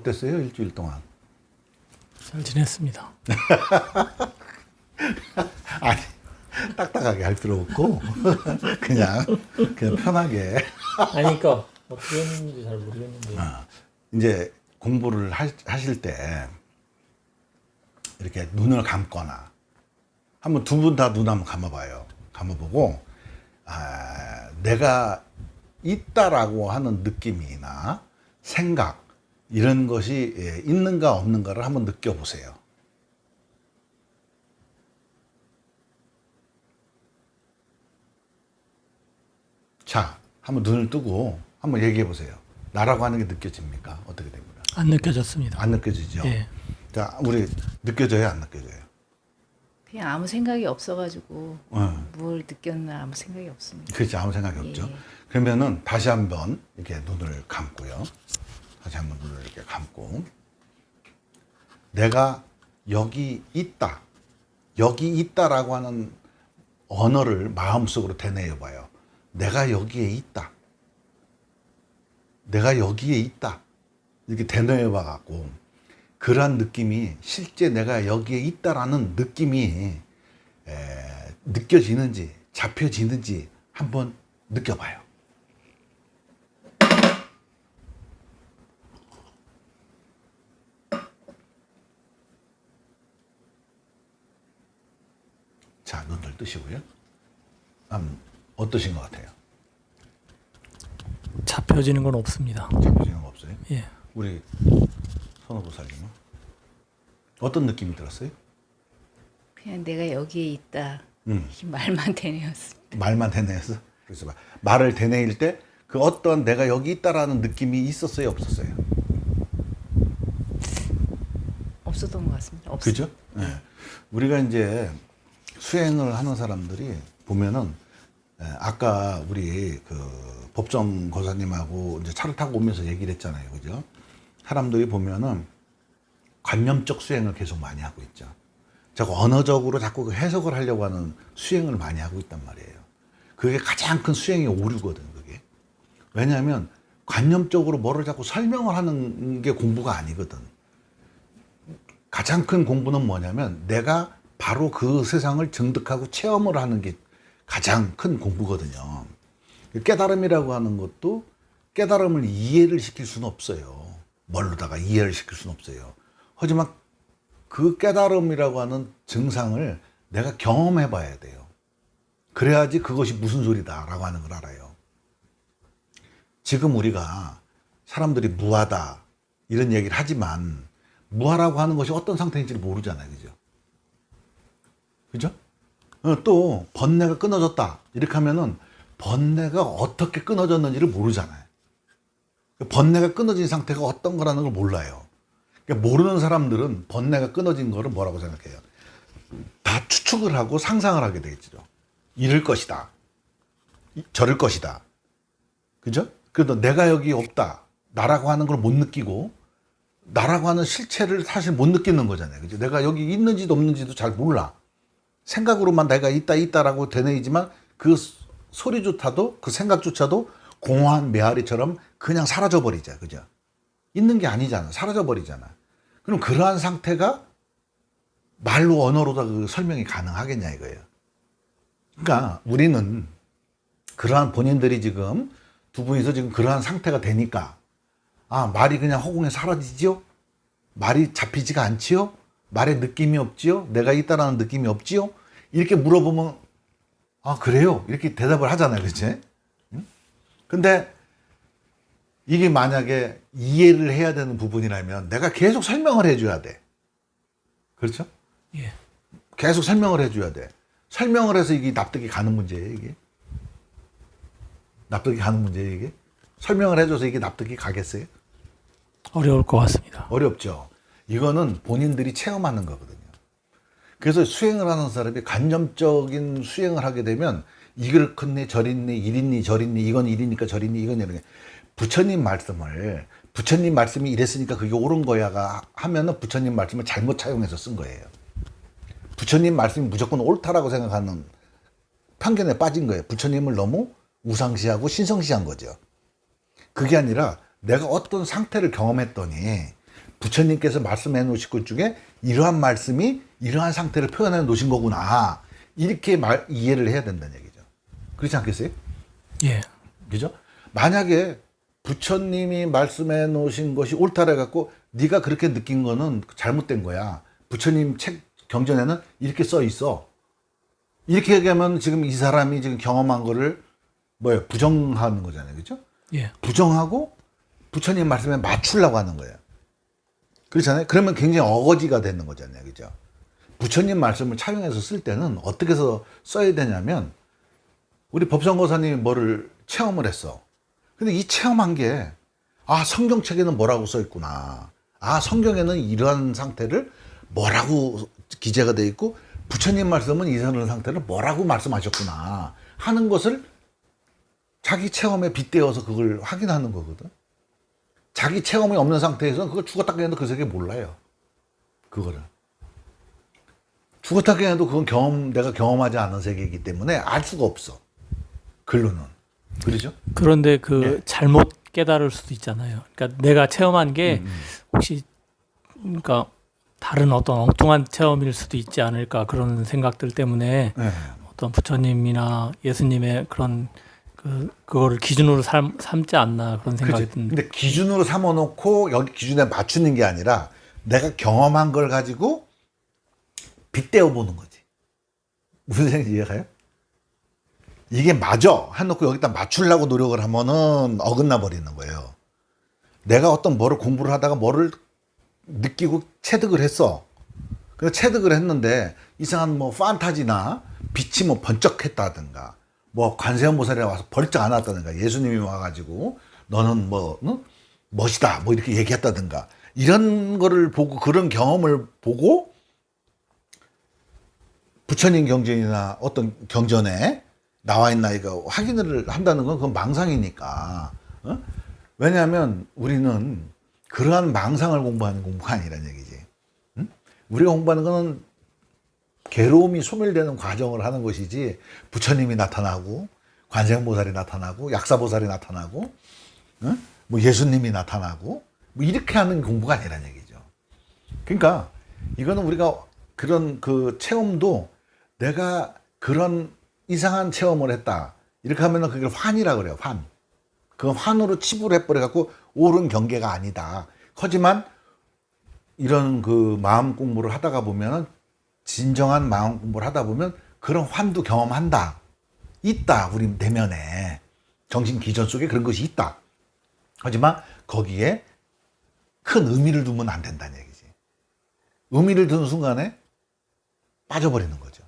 어땠어요? 일주일 동안? 잘 지냈습니다. 아니, 딱딱하게 할 필요 없고 그냥 편하게 아니, 그러니까 어떻게 했는지 잘 모르겠는데. 이제 공부를 하실 때 이렇게 눈을 감거나 한번 두 분 다 눈 한번 감아봐요. 감아보고 내가 있다라고 하는 느낌이나 생각 이런 것이 있는가 없는가를 한번 느껴보세요. 자, 한번 눈을 뜨고 한번 얘기해 보세요. 나라고 하는 게 느껴집니까? 어떻게 됩니까? 안 느껴졌습니다. 안 느껴지죠? 예. 자, 우리 느껴져요? 안 느껴져요? 그냥 아무 생각이 없어가지고 어. 뭘 느꼈나 아무 생각이 없습니다. 그렇지, 아무 생각이 없죠. 예. 그러면은 다시 한번 이렇게 눈을 감고요. 다시 한번 눈을 이렇게 감고 내가 여기 있다. 여기 있다라고 하는 언어를 마음속으로 되뇌어 봐요. 내가 여기에 있다. 내가 여기에 있다. 이렇게 되뇌어 봐 갖고 그러한 느낌이 실제 내가 여기에 있다라는 느낌이 느껴지는지 잡혀지는지 한번 느껴봐요. 자, 눈을 뜨시고요. 어떠신 것 같아요? 잡혀지는 건 없습니다. 잡혀지는 거 없어요? 예. 우리 선호보살님은 어떤 느낌이 들었어요? 그냥 내가 여기에 있다 음. 이 말만 되뇌었습니다. 말만 되뇌어서? 그래서 말을 되뇌일 때 그 어떤 내가 여기 있다라는 느낌이 있었어요? 없었어요? 없었던 것 같습니다. 그죠? 예. 우리가 이제 수행을 하는 사람들이 보면은 아까 우리 그 법정 거사님하고 이제 차를 타고 오면서 얘기를 했잖아요. 그죠? 사람들이 보면은 관념적 수행을 계속 많이 하고 있죠. 자꾸 언어적으로 자꾸 그 해석을 하려고 하는 수행을 많이 하고 있단 말이에요. 그게 가장 큰 수행의 오류거든, 그게. 왜냐하면 관념적으로 뭐를 자꾸 설명을 하는 게 공부가 아니거든. 가장 큰 공부는 뭐냐면 내가 바로 그 세상을 증득하고 체험을 하는 게 가장 큰 공부거든요. 깨달음이라고 하는 것도 깨달음을 이해를 시킬 수는 없어요. 뭘로다가 이해를 시킬 수는 없어요. 하지만 그 깨달음이라고 하는 증상을 내가 경험해 봐야 돼요. 그래야지 그것이 무슨 소리다라고 하는 걸 알아요. 지금 우리가 사람들이 무하다 이런 얘기를 하지만 무하라고 하는 것이 어떤 상태인지를 모르잖아요. 그죠? 그죠? 또 번뇌가 끊어졌다 이렇게 하면은 번뇌가 어떻게 끊어졌는지를 모르잖아요. 번뇌가 끊어진 상태가 어떤 거라는 걸 몰라요. 그러니까 모르는 사람들은 번뇌가 끊어진 거를 뭐라고 생각해요? 다 추측을 하고 상상을 하게 되겠죠. 이럴 것이다. 저럴 것이다. 그죠? 그래도 내가 여기 없다. 나라고 하는 걸 못 느끼고 나라고 하는 실체를 사실 못 느끼는 거잖아요. 그죠? 내가 여기 있는지도 없는지도 잘 몰라. 생각으로만 내가 있다라고 되뇌이지만 그 소리조차도 그 생각조차도 공허한 메아리처럼 그냥 사라져버리자. 그죠? 있는 게 아니잖아. 사라져버리잖아. 그럼 그러한 상태가 말로 언어로다 그 설명이 가능하겠냐 이거예요. 그러니까 우리는 그러한 본인들이 지금 두 분이서 지금 그러한 상태가 되니까 말이 그냥 허공에 사라지지요? 말이 잡히지가 않지요? 말에 느낌이 없지요? 내가 있다라는 느낌이 없지요? 이렇게 물어보면 그래요? 이렇게 대답을 하잖아요. 그치? 응? 근데 이게 만약에 이해를 해야 되는 부분이라면 내가 계속 설명을 해줘야 돼. 그렇죠? 예. 계속 설명을 해줘야 돼. 설명을 해서 이게 납득이 가는 문제예요, 이게. 납득이 가는 문제예요, 이게. 설명을 해줘서 이게 납득이 가겠어요? 어려울 것 같습니다. 어렵죠. 이거는 본인들이 체험하는 거거든요. 그래서 수행을 하는 사람이 관념적인 수행을 하게 되면 이걸 컸네, 저랬네, 이랬니, 저랬니, 이건 이리니까 저랬니, 이건 이러니. 부처님 말씀이 이랬으니까 그게 옳은 거야가 하면은 부처님 말씀을 잘못 차용해서 쓴 거예요. 부처님 말씀이 무조건 옳다라고 생각하는 편견에 빠진 거예요. 부처님을 너무 우상시하고 신성시한 거죠. 그게 아니라 내가 어떤 상태를 경험했더니 부처님께서 말씀해 놓으신 것 중에 이러한 말씀이 이러한 상태를 표현해 놓으신 거구나. 이렇게 이해를 해야 된다는 얘기죠. 그렇지 않겠어요? 예. 그죠? 만약에 부처님이 말씀해 놓으신 것이 옳다래 갖고 네가 그렇게 느낀 거는 잘못된 거야. 부처님 책 경전에는 이렇게 써 있어. 이렇게 얘기하면 지금 이 사람이 지금 경험한 거를 뭐예요? 부정하는 거잖아요. 그죠? 예. 부정하고 부처님 말씀에 맞추려고 하는 거예요. 그렇잖아요. 그러면 굉장히 어거지가 되는 거잖아요. 그죠? 부처님 말씀을 차용해서 쓸 때는 어떻게 해서 써야 되냐면 우리 법성거사님이 뭐를 체험을 했어. 근데 이 체험한 게 성경책에는 뭐라고 써 있구나. 성경에는 이러한 상태를 뭐라고 기재가 돼 있고 부처님 말씀은 이런 상태를 뭐라고 말씀하셨구나 하는 것을 자기 체험에 빗대어서 그걸 확인하는 거거든. 자기 체험이 없는 상태에서는 그걸 죽었다 깨어도 그 세계 몰라요. 그거를. 죽었다 깨어도 그건 내가 경험하지 않은 세계이기 때문에 알 수가 없어. 글로는. 그렇죠? 그런데 예. 잘못 깨달을 수도 있잖아요. 그러니까 내가 체험한 게 혹시 그러니까 다른 어떤 엉뚱한 체험일 수도 있지 않을까 그런 생각들 때문에 네. 어떤 부처님이나 예수님의 그런 그거를 기준으로 삼지 않나 그런 생각이 그치. 듭니다. 근데 기준으로 삼아놓고 여기 기준에 맞추는 게 아니라 내가 경험한 걸 가지고 빗대어 보는 거지. 무슨 생각인지 이해가요? 이게 맞아 해놓고 여기다 맞추려고 노력을 하면은 어긋나 버리는 거예요. 내가 어떤 뭐를 공부를 하다가 뭐를 느끼고 체득을 했어. 그래서 체득을 했는데 이상한 뭐 판타지나 빛이 뭐 번쩍했다든가 뭐 관세음보살이 와서 벌쩍 안 왔다든가 예수님이 와가지고 너는 뭐 멋이다 뭐 이렇게 얘기했다든가 이런 거를 보고 그런 경험을 보고 부처님 경전이나 어떤 경전에 나와 있나 이거 확인을 한다는 건 그건 망상이니까. 왜냐하면 우리는 그러한 망상을 공부하는 공부가 아니란 얘기지. 우리가 공부하는 거는 괴로움이 소멸되는 과정을 하는 것이지 부처님이 나타나고 관세음보살이 나타나고 약사보살이 나타나고 뭐 예수님이 나타나고 뭐 이렇게 하는 공부가 아니란 얘기죠. 그러니까 이거는 우리가 그런 그 체험도 내가 그런 이상한 체험을 했다 이렇게 하면은 그게 환이라고 그래요. 환. 그건 환으로 치부를 해버려 갖고 옳은 경계가 아니다. 하지만 이런 그 마음 공부를 하다가 보면은 진정한 마음 공부를 하다 보면 그런 환도 경험한다. 있다. 우리 내면에. 정신 기전 속에 그런 것이 있다. 하지만 거기에 큰 의미를 두면 안 된다는 얘기지. 의미를 두는 순간에 빠져버리는 거죠.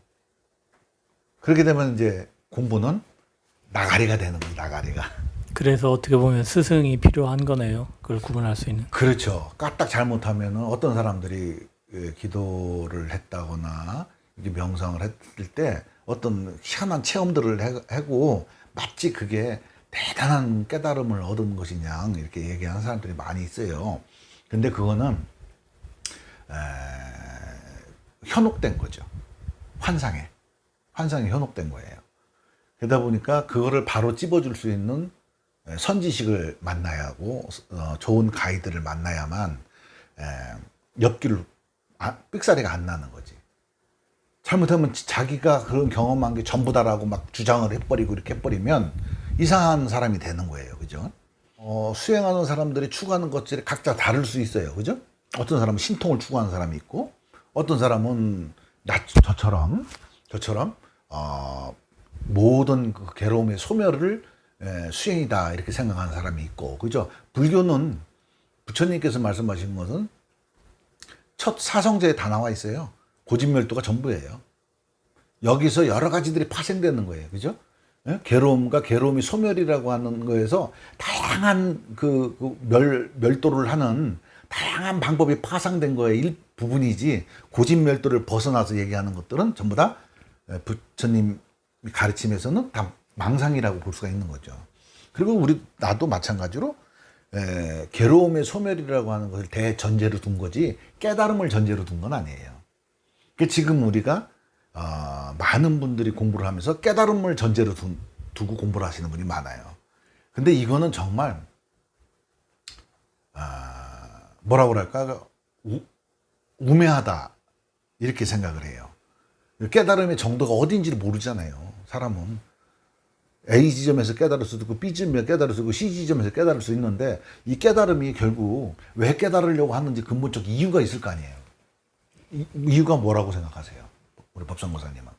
그렇게 되면 이제 공부는 나가리가 되는 거예요. 나가리가. 그래서 어떻게 보면 스승이 필요한 거네요. 그걸 구분할 수 있는. 그렇죠. 까딱 잘못하면 어떤 사람들이 기도를 했다거나 명상을 했을 때 어떤 희한한 체험들을 하고 마치 그게 대단한 깨달음을 얻은 것이냐 이렇게 얘기하는 사람들이 많이 있어요. 근데 그거는 현혹된 거죠. 환상에 현혹된 거예요. 그러다 보니까 그거를 바로 찝어줄 수 있는 선지식을 만나야 하고 좋은 가이드를 만나야만 옆길로 삑사리가 안 나는 거지. 잘못하면 자기가 그런 경험한 게 전부다라고 막 주장을 해버리고 이렇게 해버리면 이상한 사람이 되는 거예요. 그죠? 수행하는 사람들이 추구하는 것들이 각자 다를 수 있어요. 그죠? 어떤 사람은 신통을 추구하는 사람이 있고 어떤 사람은 저처럼 모든 그 괴로움의 소멸을 수행이다 이렇게 생각하는 사람이 있고, 그죠? 불교는 부처님께서 말씀하신 것은 첫 사성제에 다 나와 있어요. 고진멸도가 전부예요. 여기서 여러 가지들이 파생되는 거예요. 그죠? 괴로움과 괴로움이 소멸이라고 하는 거에서 다양한 멸도를 하는 다양한 방법이 파생된 거의 일부분이지, 고진멸도를 벗어나서 얘기하는 것들은 전부 다 부처님 가르침에서는 다 망상이라고 볼 수가 있는 거죠. 그리고 나도 마찬가지로 괴로움의 소멸이라고 하는 것을 대전제로 둔 거지 깨달음을 전제로 둔 건 아니에요. 그러니까 지금 우리가 많은 분들이 공부를 하면서 깨달음을 전제로 두고 공부를 하시는 분이 많아요. 근데 이거는 정말 뭐라고 그럴까? 우매하다. 이렇게 생각을 해요. 깨달음의 정도가 어딘지를 모르잖아요. 사람은. A 지점에서 깨달을 수도 있고 B 지점에서 깨달을 수도 있고 C 지점에서 깨달을 수 있는데 이 깨달음이 결국 왜 깨달으려고 하는지 근본적 이유가 있을 거 아니에요. 이유가 뭐라고 생각하세요? 우리 법성고사님은.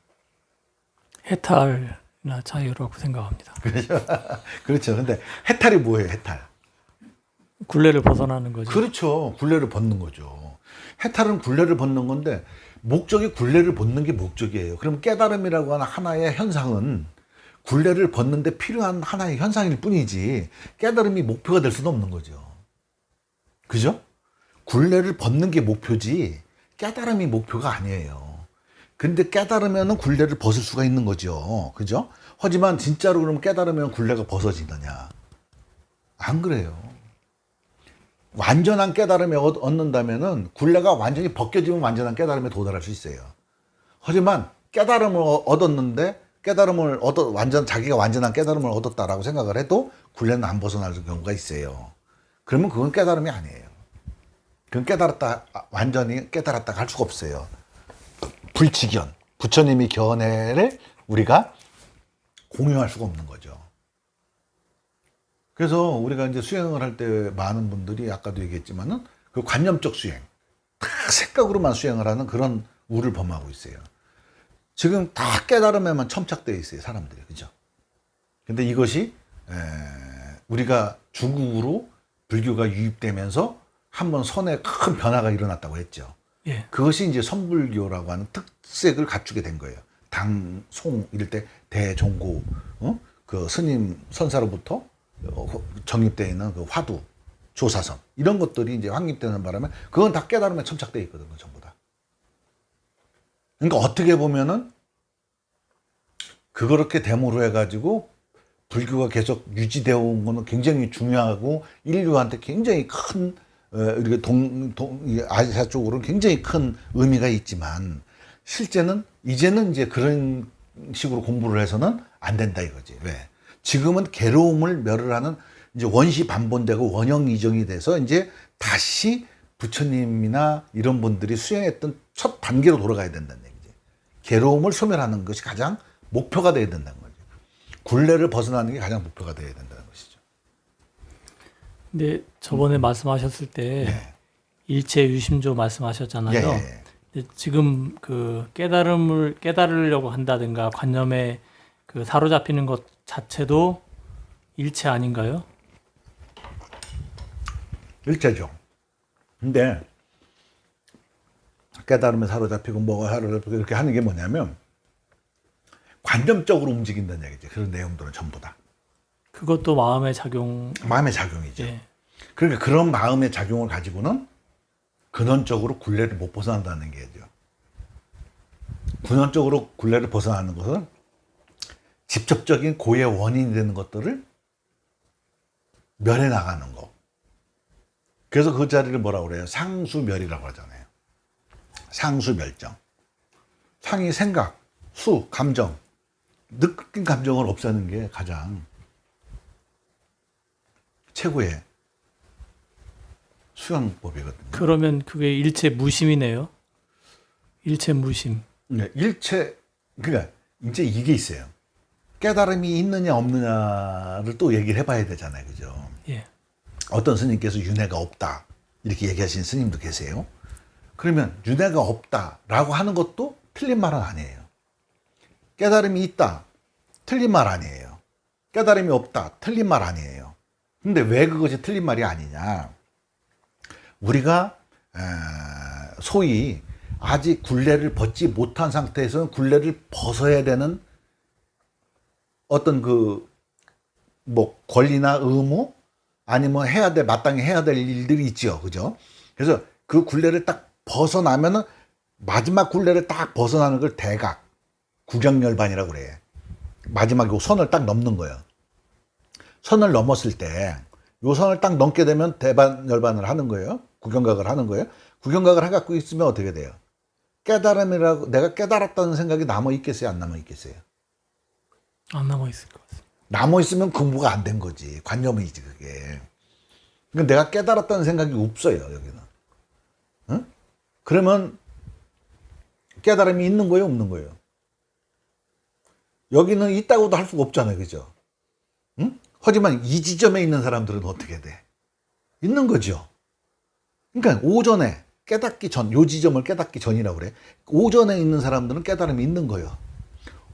해탈이나 자유라고 생각합니다. 그렇죠. 근데 해탈이 뭐예요? 해탈. 굴레를 벗어나는 거죠. 그렇죠. 굴레를 벗는 거죠. 해탈은 굴레를 벗는 건데 목적이 굴레를 벗는 게 목적이에요. 그럼 깨달음이라고 하는 하나의 현상은 굴레를 벗는데 필요한 하나의 현상일 뿐이지 깨달음이 목표가 될 수는 없는 거죠. 그죠? 굴레를 벗는 게 목표지 깨달음이 목표가 아니에요. 근데 깨달으면 굴레를 벗을 수가 있는 거죠. 그죠? 하지만 진짜로 그러면 깨달으면 굴레가 벗어지느냐? 안 그래요. 완전한 깨달음을 얻는다면은 굴레가 완전히 벗겨지면 완전한 깨달음에 도달할 수 있어요. 하지만 깨달음을 얻었는데 완전 자기가 완전한 깨달음을 얻었다라고 생각을 해도 굴레는 안 벗어날 경우가 있어요. 그러면 그건 깨달음이 아니에요. 그건 완전히 깨달았다 할 수가 없어요. 불치견, 부처님의 견해를 우리가 공유할 수가 없는 거죠. 그래서 우리가 이제 수행을 할 때 많은 분들이 아까도 얘기했지만은 그 관념적 수행, 다 색각으로만 수행을 하는 그런 우를 범하고 있어요. 지금 다 깨달음에만 첨착되어 있어요, 사람들이. 그죠? 근데 이것이, 우리가 중국으로 불교가 유입되면서 한번 선에 큰 변화가 일어났다고 했죠. 예. 그것이 이제 선불교라고 하는 특색을 갖추게 된 거예요. 당, 송, 이럴 때 대종고, 그 스님 선사로부터 정립되어 있는 그 화두, 조사선, 이런 것들이 이제 확립되는 바람에 그건 다 깨달음에 첨착되어 있거든요, 전부 다. 그러니까 어떻게 보면은 그렇게 됨으로 해가지고 불교가 계속 유지되어 온 거는 굉장히 중요하고 인류한테 굉장히 큰 이렇게 아시아 쪽으로는 굉장히 큰 의미가 있지만 실제는 이제는 이제 그런 식으로 공부를 해서는 안 된다 이거지. 왜? 지금은 괴로움을 멸을 하는 이제 원시 반본되고 원형 이정이 돼서 이제 다시 부처님이나 이런 분들이 수행했던 첫 단계로 돌아가야 된다는 얘기지. 괴로움을 소멸하는 것이 가장 목표가 돼야 된다는 거죠. 굴레를 벗어나는 게 가장 목표가 돼야 된다는 것이죠. 근데 저번에 말씀하셨을 때 네. 일체 유심조 말씀하셨잖아요. 예. 근데 지금 그 깨달으려고 한다든가 관념에 그 사로잡히는 것 자체도 일체 아닌가요? 일체죠. 근데 깨달음에 사로잡히고 뭐가 사로잡히고 이렇게 하는 게 뭐냐면 관념적으로 움직인다는 얘기죠. 그런 내용들은 전부 다. 그것도 마음의 작용. 마음의 작용이죠. 예. 그러니까 그런 마음의 작용을 가지고는 근원적으로 굴레를 못 벗어난다는 게죠. 근원적으로 굴레를 벗어나는 것은 직접적인 고의 원인이 되는 것들을 멸해 나가는 거. 그래서 그 자리를 뭐라고 그래요? 상수멸이라고 하잖아요. 상수멸정. 상이 생각, 수, 감정. 느낀 감정을 없애는 게 가장 최고의 수행법이거든요. 그러면 그게 일체 무심이네요. 일체 무심. 네, 그러니까 이제 이게 있어요. 깨달음이 있느냐 없느냐를 또 얘기를 해봐야 되잖아요. 그죠? 예. 어떤 스님께서 윤회가 없다 이렇게 얘기하시는 스님도 계세요. 그러면 윤회가 없다라고 하는 것도 틀린 말은 아니에요. 깨달음이 있다 틀린 말 아니에요. 깨달음이 없다 틀린 말 아니에요. 근데 왜 그것이 틀린 말이 아니냐? 우리가 소위 아직 굴레를 벗지 못한 상태에서는 굴레를 벗어야 되는 어떤 뭐 권리나 의무 아니면 마땅히 해야 될 일들이 있죠. 그죠? 그래서 그 굴레를 딱 벗어나면은 마지막 굴레를 딱 벗어나는 걸 대각, 구경열반이라고 그래. 마지막 요 선을 딱 넘는 거예요. 선을 넘었을 때, 요 선을 딱 넘게 되면 대반열반을 하는 거예요. 구경각을 하는 거예요. 구경각을 해갖고 있으면 어떻게 돼요? 깨달음이라고, 내가 깨달았다는 생각이 남아있겠어요? 안 남아있겠어요? 안 남아 있을 것 같습니다. 남아있으면 공부가 안 된 거지. 관념이지, 그게. 그러니까 내가 깨달았다는 생각이 없어요, 여기는. 응? 그러면 깨달음이 있는 거예요, 없는 거예요? 여기는 있다고도 할 수가 없잖아요, 그죠? 응? 하지만 이 지점에 있는 사람들은 어떻게 돼? 있는 거죠. 그러니까 오전에 깨닫기 전, 요 지점을 깨닫기 전이라고 그래. 오전에 있는 사람들은 깨달음이 있는 거예요.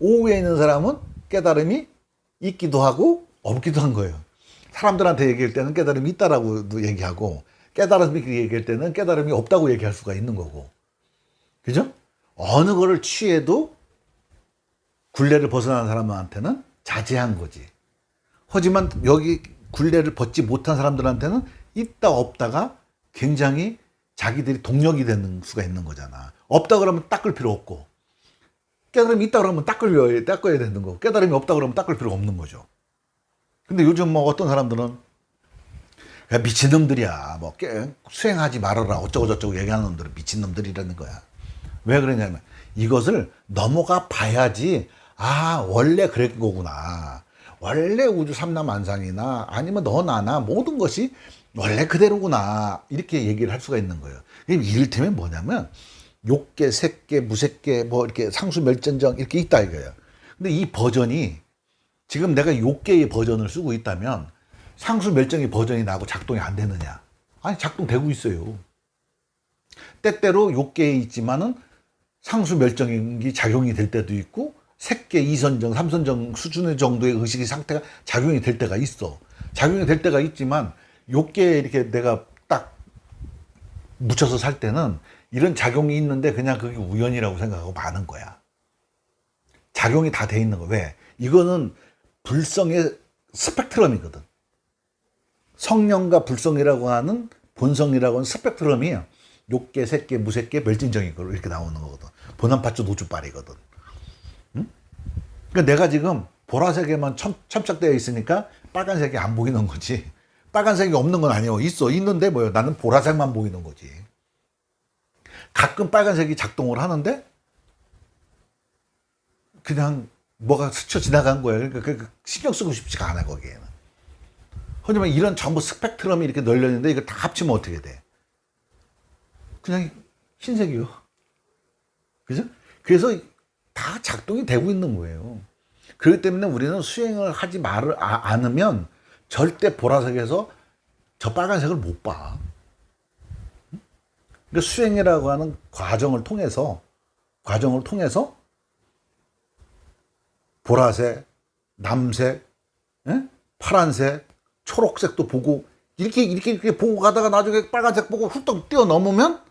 오후에 있는 사람은 깨달음이 있기도 하고 없기도 한 거예요. 사람들한테 얘기할 때는 깨달음이 있다라고도 얘기하고, 깨달음이 얘기할 때는 깨달음이 없다고 얘기할 수가 있는 거고. 그죠? 어느 거를 취해도 굴레를 벗어난 사람한테는 자제한 거지. 하지만 여기 굴레를 벗지 못한 사람들한테는 있다 없다가 굉장히 자기들이 동력이 되는 수가 있는 거잖아. 없다 그러면 닦을 필요 없고, 깨달음이 있다 그러면 닦아야 되는 거고, 깨달음이 없다 그러면 닦을 필요가 없는 거죠. 근데 요즘 뭐 어떤 사람들은 야, 미친놈들이야, 뭐 수행하지 말아라 어쩌고 저쩌고 얘기하는 놈들은 미친놈들이라는 거야. 왜 그러냐면 이것을 넘어가 봐야지, 아 원래 그랬 거구나, 원래 우주 삼라만상이나 아니면 너 나나 모든 것이 원래 그대로구나, 이렇게 얘기를 할 수가 있는 거예요. 이를테면 뭐냐면 욕계, 색계, 무색계, 뭐 이렇게 상수멸전정 이렇게 있다 이거예요. 근데 이 버전이 지금 내가 욕계의 버전을 쓰고 있다면 상수멸정의 버전이 나하고 작동이 안 되느냐? 아니, 작동되고 있어요. 때때로 욕계에 있지만은 상수멸정이 작용이 될 때도 있고, 색계, 이선정, 삼선정 수준의 정도의 의식의 상태가 작용이 될 때가 있어. 작용이 될 때가 있지만 욕계에 이렇게 내가 딱 묻혀서 살 때는 이런 작용이 있는데 그냥 그게 우연이라고 생각하고 마는 거야. 작용이 다 돼 있는 거야. 왜? 이거는 불성의 스펙트럼이거든. 성령과 불성이라고 하는 본성이라고 하는 스펙트럼이 욕계, 색계, 무색계, 멸진정이고 이렇게 나오는 거거든. 본한파초 노주빨이거든. 응? 그러니까 내가 지금 보라색에만 첨착되어 있으니까 빨간색이 안 보이는 거지. 빨간색이 없는 건 아니에요. 있어. 있는데 뭐예요? 나는 보라색만 보이는 거지. 가끔 빨간색이 작동을 하는데 그냥 뭐가 스쳐 지나간 거예요. 그러니까 신경 쓰고 싶지가 않아, 거기에는. 하지만 이런 전부 스펙트럼이 이렇게 널려있는데 이거 다 합치면 어떻게 돼? 그냥 흰색이요. 그죠? 그래서 다 작동이 되고 있는 거예요. 그렇기 때문에 우리는 수행을 하지 않으면 절대 보라색에서 저 빨간색을 못 봐. 그러니까 수행이라고 하는 과정을 통해서 보라색, 남색, 파란색, 초록색도 보고 이렇게 보고 가다가 나중에 빨간색 보고 훌떡 뛰어넘으면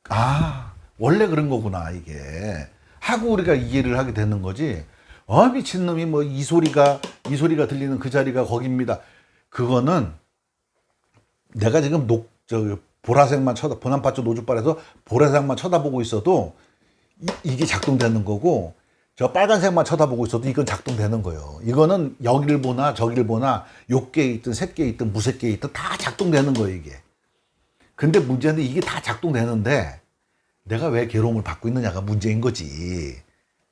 아 원래 그런 거구나 이게 하고 우리가 이해를 하게 되는 거지. 미친놈이 뭐 이 소리가 들리는 그 자리가 거기입니다. 그거는 내가 지금 보라색만 본한파초 노주빨에서 보라색만 쳐다보고 있어도 이게 작동되는 거고, 저 빨간색만 쳐다보고 있어도 이건 작동되는 거예요. 이거는 여기를 보나 저기를 보나 욕계에 있든 색계에 있든 무색계에 있든 다 작동되는 거예요, 이게. 근데 문제는 이게 다 작동되는데 내가 왜 괴로움을 받고 있느냐가 문제인 거지.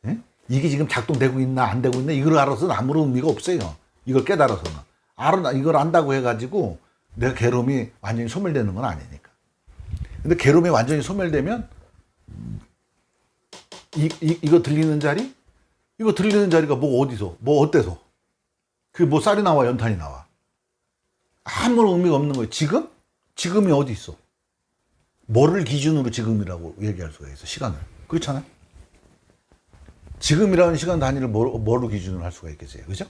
응? 이게 지금 작동되고 있나 안 되고 있나 이걸 알아서는 아무런 의미가 없어요. 이걸 깨달아서는. 이걸 안다고 해가지고 내가 괴로움이 완전히 소멸되는 건 아니니까. 근데 괴로움이 완전히 소멸되면 이거 들리는 자리? 이거 들리는 자리가 뭐 어디서? 뭐 어때서? 그게 뭐 쌀이 나와 연탄이 나와? 아무런 의미가 없는 거예요. 지금이 어디 있어? 뭐를 기준으로 지금이라고 얘기할 수가 있어? 시간을. 그렇잖아요? 지금이라는 시간 단위를 뭐로 기준으로 할 수가 있겠어요? 그죠?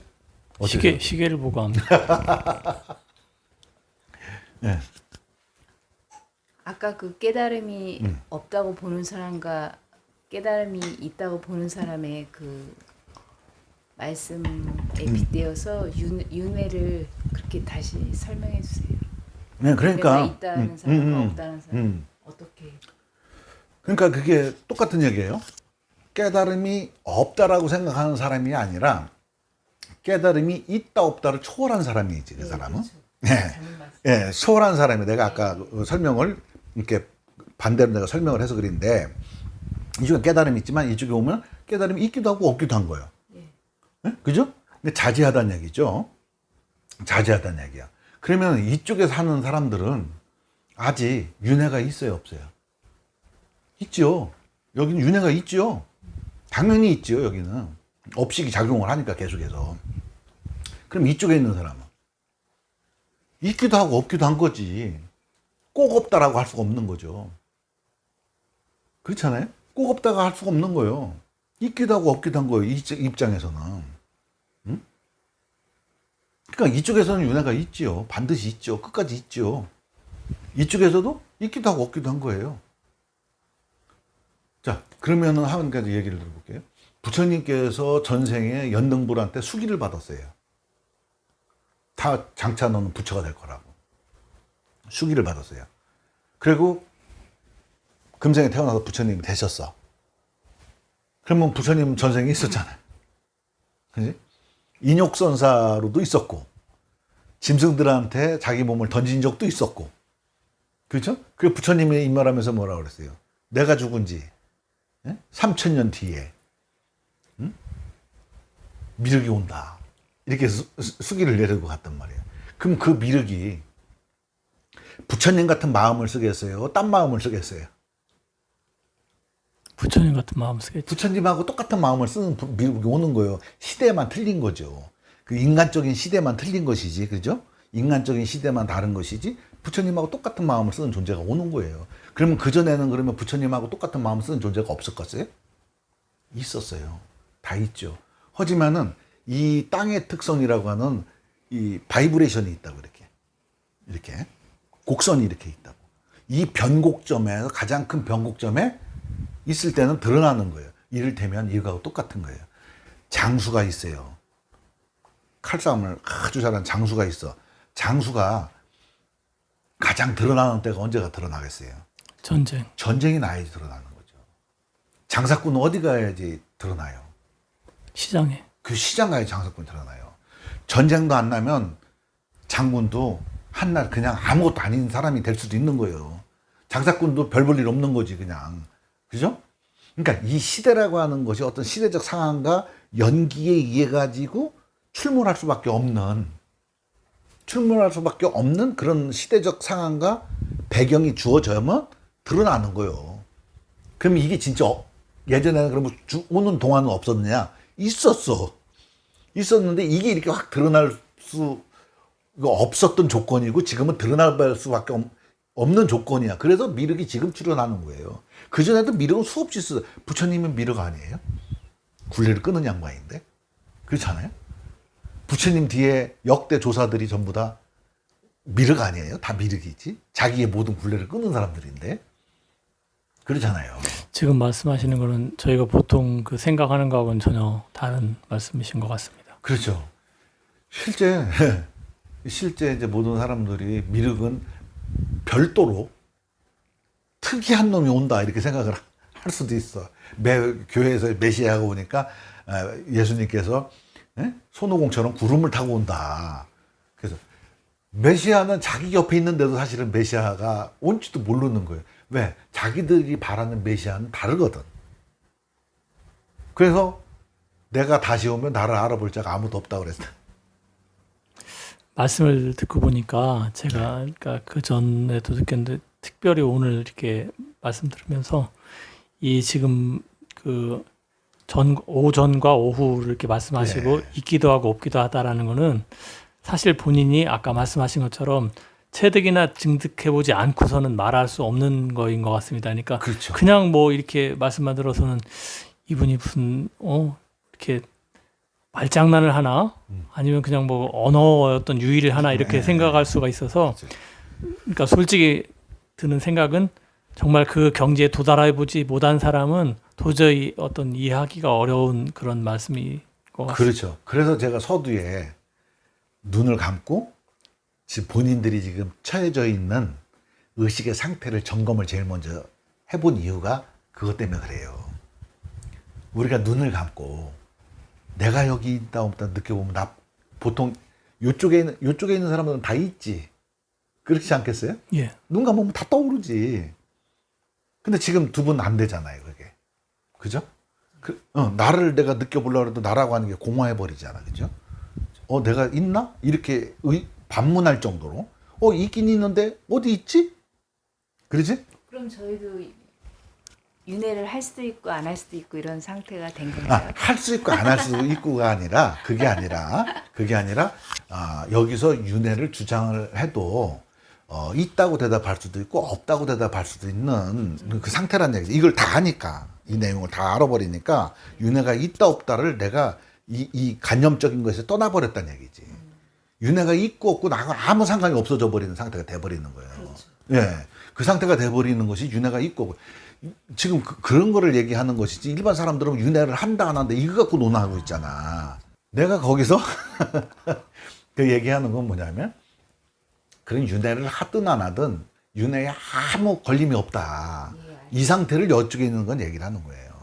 시계를 보고 합니다. 네. 아까 그 깨달음이 없다고 보는 사람과 깨달음이 있다고 보는 사람의 그 말씀에 빗대어서 윤회를 그렇게 다시 설명해 주세요. 네, 그러니까 있다는 사람과 없다는 사람 어떻게? 그러니까 그게 똑같은 얘기예요. 깨달음이 없다라고 생각하는 사람이 아니라 깨달음이 있다 없다를 초월한 사람이지, 그 사람은. 그렇죠. 예, 초월한 사람이 내가 아까 설명을 이렇게 반대로 내가 설명을 해서 그런데 이쪽에 깨달음이 있지만 이쪽에 오면 깨달음이 있기도 하고 없기도 한 거예요. 예? 그죠? 근데 자제하다는 얘기죠. 자제하다는 얘기야. 그러면 이쪽에 사는 사람들은 아직 윤회가 있어요, 없어요? 있죠. 여기는 윤회가 있죠. 당연히 있죠, 여기는. 업식이 작용을 하니까 계속해서. 그럼 이쪽에 있는 사람은 있기도 하고 없기도 한 거지. 꼭 없다라고 할 수가 없는 거죠. 그렇잖아요? 꼭 없다고 할 수가 없는 거예요. 있기도 하고 없기도 한 거예요, 이 입장에서는. 응? 그러니까 이쪽에서는 윤회가 있지요. 반드시 있죠. 끝까지 있죠. 이쪽에서도 있기도 하고 없기도 한 거예요. 자, 그러면은 한 가지 얘기를 들어볼게요. 부처님께서 전생에 연등불한테 수기를 받았어요. 다 장차 너는 부처가 될 거라고. 수기를 받았어요. 그리고 금생에 태어나서 부처님이 되셨어. 그러면 부처님 전생에 있었잖아요. 그지? 인욕선사로도 있었고, 짐승들한테 자기 몸을 던진 적도 있었고, 그렇죠? 그리고 부처님이 입말하면서 뭐라고 그랬어요? 내가 죽은 지 3000년 뒤에 미륵이 온다. 이렇게 수기를 내리고 갔단 말이에요. 그럼 그 미륵이 부처님 같은 마음을 쓰겠어요? 딴 마음을 쓰겠어요? 부처님 같은 마음 쓰겠죠. 부처님하고 똑같은 마음을 쓰는 미륵이 오는 거예요. 시대만 틀린 거죠. 그 인간적인 시대만 틀린 것이지, 그죠? 인간적인 시대만 다른 것이지, 부처님하고 똑같은 마음을 쓰는 존재가 오는 거예요. 그러면 그전에는 그러면 부처님하고 똑같은 마음을 쓰는 존재가 없었겠어요? 있었어요. 다 있죠. 하지만은 이 땅의 특성이라고 하는 이 바이브레이션이 있다고 이렇게 곡선이 이렇게 있다고. 이 변곡점에서 가장 큰 변곡점에 있을 때는 드러나는 거예요. 이를테면 이거하고 똑같은 거예요. 장수가 있어요. 칼싸움을 아주 잘하는 장수가 있어. 장수가 가장 드러나는 때가 언제가 드러나겠어요? 전쟁. 전쟁이 나야지 드러나는 거죠. 장사꾼은 어디 가야지 드러나요? 시장에. 그 시장 가야 장사꾼이 드러나요. 전쟁도 안 나면 장군도 한날 그냥 아무것도 아닌 사람이 될 수도 있는 거예요. 장사꾼도 별 볼 일 없는 거지, 그냥. 그죠? 그러니까 이 시대라고 하는 것이 어떤 시대적 상황과 연기에 의해 가지고 출몰할 수밖에 없는 그런 시대적 상황과 배경이 주어져야만 드러나는 거예요. 그럼 이게 진짜 예전에는 그러면 오는 동안은 없었느냐? 있었어. 있었는데 이게 이렇게 확 드러날 수가 없었던 조건이고 지금은 드러날 수밖에 없는 조건이야. 그래서 미륵이 지금 출현하는 거예요. 그전에도 미륵은 수없이 있어. 부처님은 미륵 아니에요? 굴레를 끄는 양반인데? 그렇잖아요? 부처님 뒤에 역대 조사들이 전부 다 미륵 아니에요? 다 미륵이지. 자기의 모든 굴레를 끄는 사람들인데. 그렇잖아요. 지금 말씀하시는 거는 저희가 보통 그 생각하는 거하고는 전혀 다른 말씀이신 것 같습니다. 그렇죠. 실제 이제 모든 사람들이 미륵은 별도로 특이한 놈이 온다 이렇게 생각을 할 수도 있어. 교회에서 메시아가 오니까 예수님께서 손오공처럼 구름을 타고 온다. 그래서 메시아는 자기 옆에 있는데도 사실은 메시아가 온지도 모르는 거예요. 왜? 자기들이 바라는 메시아는 다르거든. 그래서 내가 다시 오면 나를 알아볼 자가 아무도 없다고 그랬어. 말씀을 듣고 보니까 제가 그러니까 그 전에도 느꼈는데 특별히 오늘 이렇게 말씀 들으면서 이 지금 그 오전과 오후를 이렇게 말씀하시고 네. 있기도 하고 없기도 하다라는 거는 사실 본인이 아까 말씀하신 것처럼 체득이나 증득해보지 않고서는 말할 수 없는 거인 것 같습니다. 그러니까 그렇죠. 그냥 뭐 이렇게 말씀만 들어서는 이분이 무슨 이렇게 말장난을 하나 아니면 그냥 뭐 언어의 어떤 유희를 하나 이렇게 생각할 수가 있어서 그러니까 솔직히 드는 생각은 정말 그 경지에 도달해보지 못한 사람은 도저히 어떤 이해하기가 어려운 그런 말씀이 것 같습니다. 그렇죠. 그래서 제가 서두에 눈을 감고 지금 본인들이 지금 처해져 있는 의식의 상태를 점검을 제일 먼저 해본 이유가 그것 때문에 그래요. 우리가 눈을 감고 내가 여기 있다 없다 느껴보면 나 보통 요쪽에 있는 사람들은 다 있지. 그렇지 않겠어요? 예. 눈 감으면 다 떠오르지. 근데 지금 두 분 안 되잖아요, 그게. 그죠? 나를 내가 느껴보려고 해도 나라고 하는 게 공허해버리잖아, 그죠? 내가 있나? 이렇게 반문할 정도로 있긴 있는데 어디 있지? 그러지? 그럼 저희도 윤회를 할 수도 있고 안 할 수도 있고 이런 상태가 된 건가요? 할 수 있고 안 할 수도 있고가 아니라 그게 아니라 여기서 윤회를 주장을 해도 있다고 대답할 수도 있고 없다고 대답할 수도 있는 그 상태란 얘기지. 이걸 다 하니까 이 내용을 다 알아버리니까 윤회가 있다 없다를 내가 이 관념적인 것에 떠나버렸다는 얘기지. 윤회가 있고 없고 나하고 아무 상관이 없어져 버리는 상태가 돼버리는 거예요. 그렇죠. 예, 그 상태가 돼버리는 것이 윤회가 있고 없고. 지금 그런 거를 얘기하는 것이지 일반 사람들은 윤회를 한다 안 한다 이거 갖고 논하고 있잖아. 내가 거기서 그 얘기하는 건 뭐냐면 그런 윤회를 하든 안 하든 윤회에 아무 걸림이 없다. 이 상태를 여쪽에 있는 건 얘기를 하는 거예요.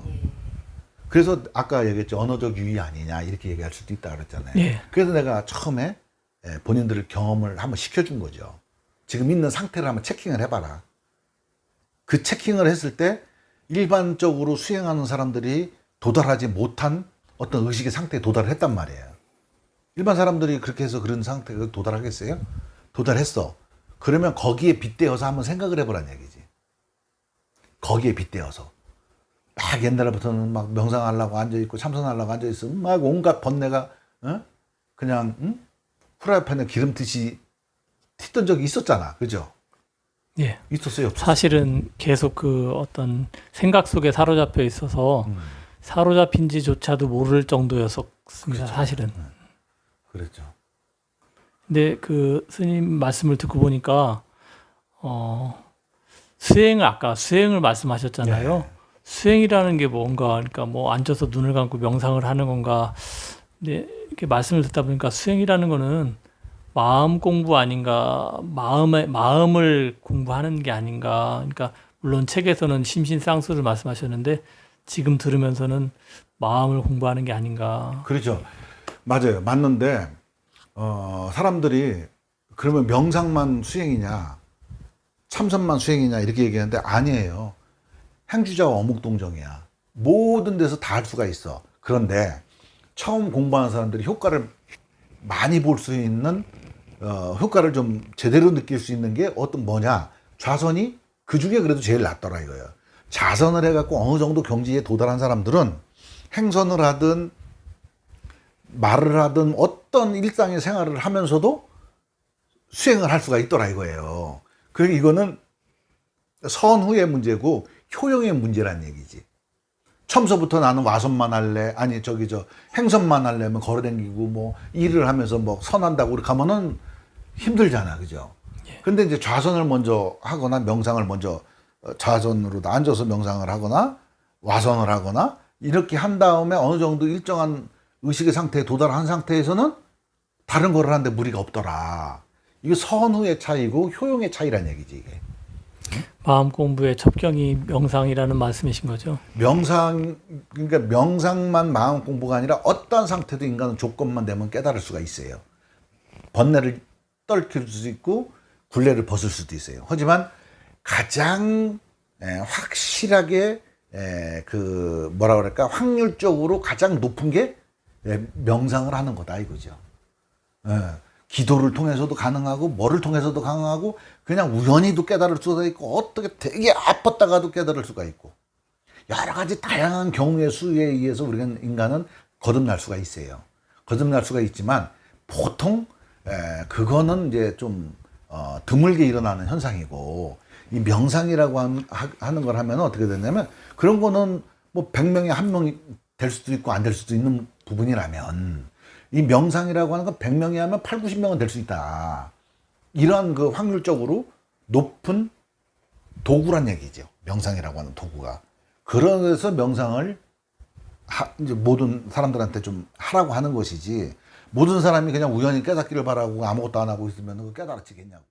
그래서 아까 얘기했죠. 언어적 유의 아니냐 이렇게 얘기할 수도 있다 그랬잖아요. 예. 그래서 내가 처음에 본인들을 경험을 한번 시켜준 거죠. 지금 있는 상태를 한번 체킹을 해봐라. 그 체킹을 했을 때 일반적으로 수행하는 사람들이 도달하지 못한 어떤 의식의 상태에 도달을 했단 말이에요. 일반 사람들이 그렇게 해서 그런 상태에 도달하겠어요? 도달했어. 그러면 거기에 빗대어서 한번 생각을 해보라는 얘기지. 거기에 빗대어서. 막 옛날부터는 막 명상하려고 앉아있고 참선하려고 앉아있으면 막 온갖 번뇌가 그냥 프라이팬에 기름 튀던 적이 있었잖아. 그죠? 예. 있었어요? 없었어요? 사실은 계속 그 어떤 생각 속에 사로잡혀 있어서 사로잡힌지조차도 모를 정도였었습니다. 그렇죠. 사실은. 그랬죠. 근데 그 스님 말씀을 듣고 보니까 아까 수행을 말씀하셨잖아요. 네. 수행이라는 게 뭔가, 그러니까 뭐 앉아서 눈을 감고 명상을 하는 건가. 근데 이렇게 말씀을 듣다 보니까 수행이라는 거는 마음 공부 아닌가, 마음을 공부하는 게 아닌가. 그러니까 물론 책에서는 심신쌍수를 말씀하셨는데 지금 들으면서는 마음을 공부하는 게 아닌가. 그렇죠. 맞아요. 맞는데 사람들이 그러면 명상만 수행이냐, 참선만 수행이냐 이렇게 얘기하는데 아니에요. 행주자와 어묵동정이야. 모든 데서 다 할 수가 있어. 그런데 처음 공부하는 사람들이 효과를 많이 볼 수 있는 효과를 좀 제대로 느낄 수 있는 게 뭐냐? 좌선이 그 중에 그래도 제일 낫더라 이거예요. 좌선을 해갖고 어느 정도 경지에 도달한 사람들은 행선을 하든 말을 하든 어떤 일상의 생활을 하면서도 수행을 할 수가 있더라 이거예요. 그리고 이거는 선후의 문제고 효용의 문제란 얘기지. 처음서부터 나는 와선만 할래, 아니 행선만 하려면 걸어다니고 뭐 일을 하면서 뭐 선한다고 그렇게 하면은 힘들잖아, 그죠? 근데 이제 좌선을 먼저 하거나 명상을 먼저 좌선으로 앉아서 명상을 하거나 와선을 하거나 이렇게 한 다음에 어느 정도 일정한 의식의 상태에 도달한 상태에서는 다른 거를 하는데 무리가 없더라. 이게 선후의 차이고 효용의 차이란 얘기지 이게. 마음 공부의 첩경이 명상이라는 말씀이신 거죠? 그러니까 명상만 마음 공부가 아니라 어떤 상태도 인간은 조건만 되면 깨달을 수가 있어요. 번뇌를 떨칠 수 있고 굴레를 벗을 수도 있어요. 하지만 가장 확실하게 확률적으로 가장 높은 게 명상을 하는 거다 이거죠. 기도를 통해서도 가능하고 뭐를 통해서도 가능하고 그냥 우연히도 깨달을 수가 있고 어떻게 되게 아팠다가도 깨달을 수가 있고 여러 가지 다양한 경우의 수에 의해서 우리가 인간은 거듭날 수가 있어요. 거듭날 수가 있지만 보통 그거는 이제 좀 드물게 일어나는 현상이고 이 명상이라고 하는 걸 하면 어떻게 되냐면 그런 거는 뭐 100명에 1명이 될 수도 있고 안 될 수도 있는 부분이라면 이 명상이라고 하는 건 100명이 하면 8, 90명은 될 수 있다. 이러한 그 확률적으로 높은 도구란 얘기죠. 명상이라고 하는 도구가. 그래서 명상을 이제 모든 사람들한테 좀 하라고 하는 것이지 모든 사람이 그냥 우연히 깨닫기를 바라고 아무것도 안 하고 있으면 그 깨달아지겠냐고.